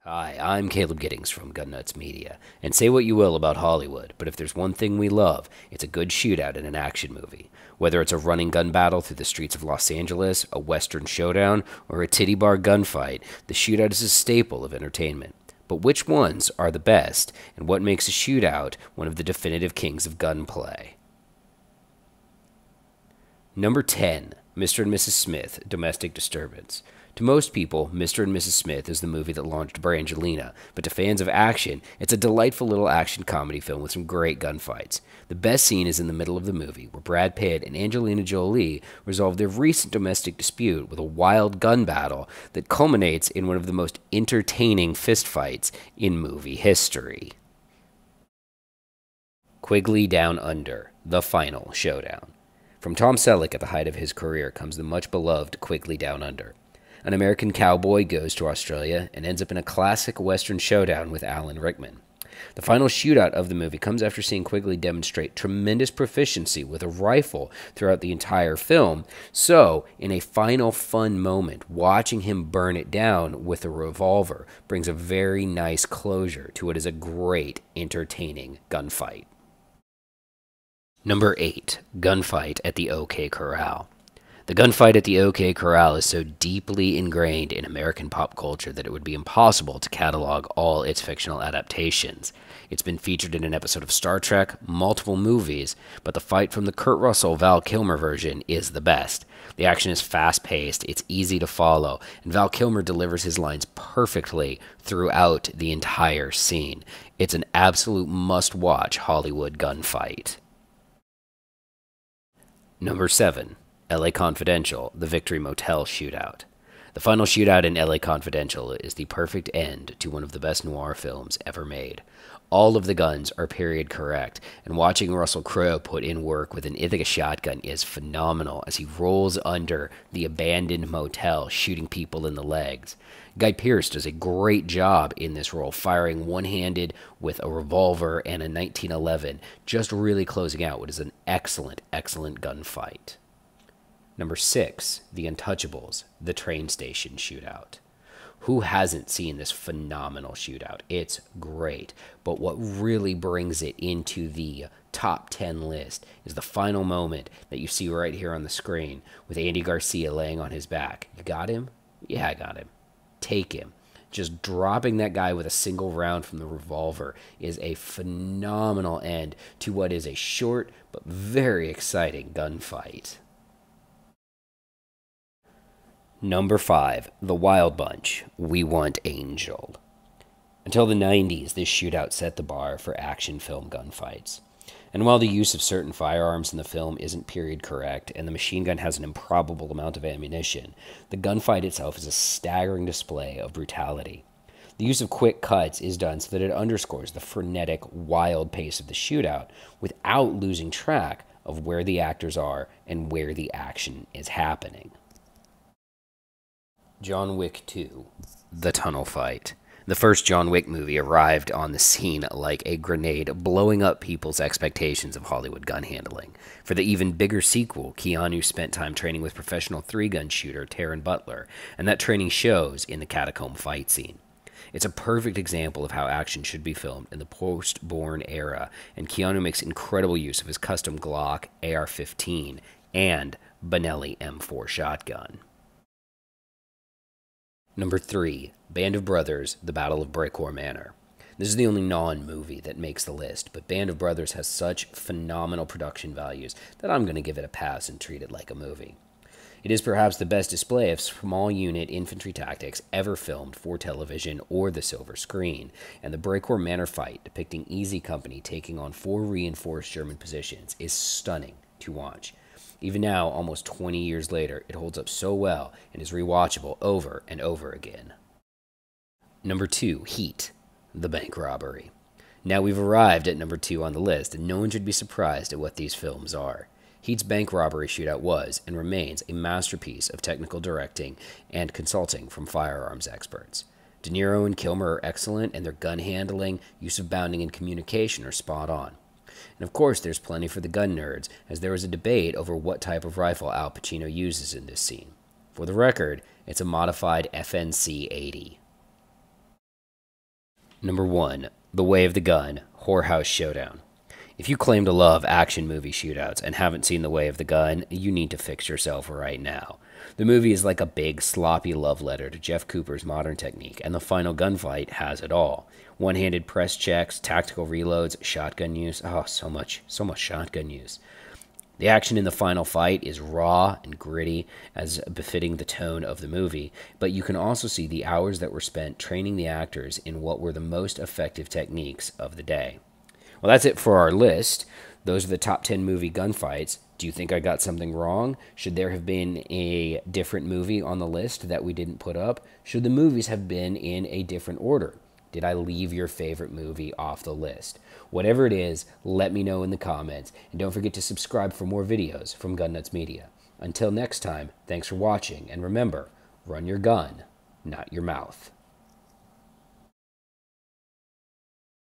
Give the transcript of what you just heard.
Hi, I'm Caleb Giddings from Gun Nuts Media, and say what you will about Hollywood, but if there's one thing we love, it's a good shootout in an action movie. Whether it's a running gun battle through the streets of Los Angeles, a western showdown, or a titty bar gunfight, the shootout is a staple of entertainment. But which ones are the best, and what makes a shootout one of the definitive kings of gunplay? Number 10, Mr. and Mrs. Smith, Domestic Disturbance. To most people, Mr. and Mrs. Smith is the movie that launched Brangelina, but to fans of action, it's a delightful little action comedy film with some great gunfights. The best scene is in the middle of the movie, where Brad Pitt and Angelina Jolie resolve their recent domestic dispute with a wild gun battle that culminates in one of the most entertaining fistfights in movie history. Quigley Down Under, the final showdown. From Tom Selleck at the height of his career comes the much-beloved Quigley Down Under. An American cowboy goes to Australia and ends up in a classic Western showdown with Alan Rickman. The final shootout of the movie comes after seeing Quigley demonstrate tremendous proficiency with a rifle throughout the entire film, so in a final fun moment, watching him burn it down with a revolver brings a very nice closure to what is a great, entertaining gunfight. Number 8, Gunfight at the OK Corral. The gunfight at the OK Corral is so deeply ingrained in American pop culture that it would be impossible to catalog all its fictional adaptations. It's been featured in an episode of Star Trek, multiple movies, but the fight from the Kurt Russell-Val Kilmer version is the best. The action is fast-paced, it's easy to follow, and Val Kilmer delivers his lines perfectly throughout the entire scene. It's an absolute must-watch Hollywood gunfight. Number 7. LA Confidential, the Victory Motel shootout. The final shootout in LA Confidential is the perfect end to one of the best noir films ever made. All of the guns are period correct, and watching Russell Crowe put in work with an Ithaca shotgun is phenomenal as he rolls under the abandoned motel, shooting people in the legs. Guy Pearce does a great job in this role, firing one-handed with a revolver and a 1911, just really closing out what is an excellent, excellent gunfight. Number 6, The Untouchables, the train station shootout. Who hasn't seen this phenomenal shootout? It's great, but what really brings it into the top 10 list is the final moment that you see right here on the screen with Andy Garcia laying on his back. You got him? Yeah, I got him. Take him. Just dropping that guy with a single round from the revolver is a phenomenal end to what is a short but very exciting gunfight. Number 5, The Wild Bunch, We Want Angel. Until the 90s, this shootout set the bar for action film gunfights. And while the use of certain firearms in the film isn't period correct, and the machine gun has an improbable amount of ammunition, the gunfight itself is a staggering display of brutality. The use of quick cuts is done so that it underscores the frenetic, wild pace of the shootout without losing track of where the actors are and where the action is happening. John Wick 2, The Tunnel Fight. The first John Wick movie arrived on the scene like a grenade, blowing up people's expectations of Hollywood gun handling. For the even bigger sequel, Keanu spent time training with professional three-gun shooter Taron Butler, and that training shows in the Catacomb fight scene. It's a perfect example of how action should be filmed in the post-Bourne era, and Keanu makes incredible use of his custom Glock AR-15 and Benelli M4 shotgun. Number 3, Band of Brothers, The Battle of Brecourt Manor. This is the only non-movie that makes the list, but Band of Brothers has such phenomenal production values that I'm going to give it a pass and treat it like a movie. It is perhaps the best display of small unit infantry tactics ever filmed for television or the silver screen, and the Brecourt Manor fight, depicting Easy Company taking on 4 reinforced German positions, is stunning to watch. Even now, almost 20 years later, it holds up so well and is rewatchable over and over again. Number 2, Heat, the bank robbery. Now we've arrived at number 2 on the list, and no one should be surprised at what these films are. Heat's bank robbery shootout was and remains a masterpiece of technical directing and consulting from firearms experts. De Niro and Kilmer are excellent, and their gun handling, use of bounding, and communication are spot on. And of course, there's plenty for the gun nerds, as there was a debate over what type of rifle Al Pacino uses in this scene. For the record, it's a modified FNC 80. Number 1, The Way of the Gun, Whorehouse Showdown. If you claim to love action movie shootouts and haven't seen The Way of the Gun, you need to fix yourself right now. The movie is like a big, sloppy love letter to Jeff Cooper's modern technique, and the final gunfight has it all. One-handed press checks, tactical reloads, shotgun use. Oh, so much shotgun use. The action in the final fight is raw and gritty, as befitting the tone of the movie, but you can also see the hours that were spent training the actors in what were the most effective techniques of the day. Well, that's it for our list. Those are the top 10 movie gunfights. Do you think I got something wrong? Should there have been a different movie on the list that we didn't put up? Should the movies have been in a different order? Did I leave your favorite movie off the list? Whatever it is, let me know in the comments. And don't forget to subscribe for more videos from Gun Nuts Media. Until next time, thanks for watching. And remember, run your gun, not your mouth.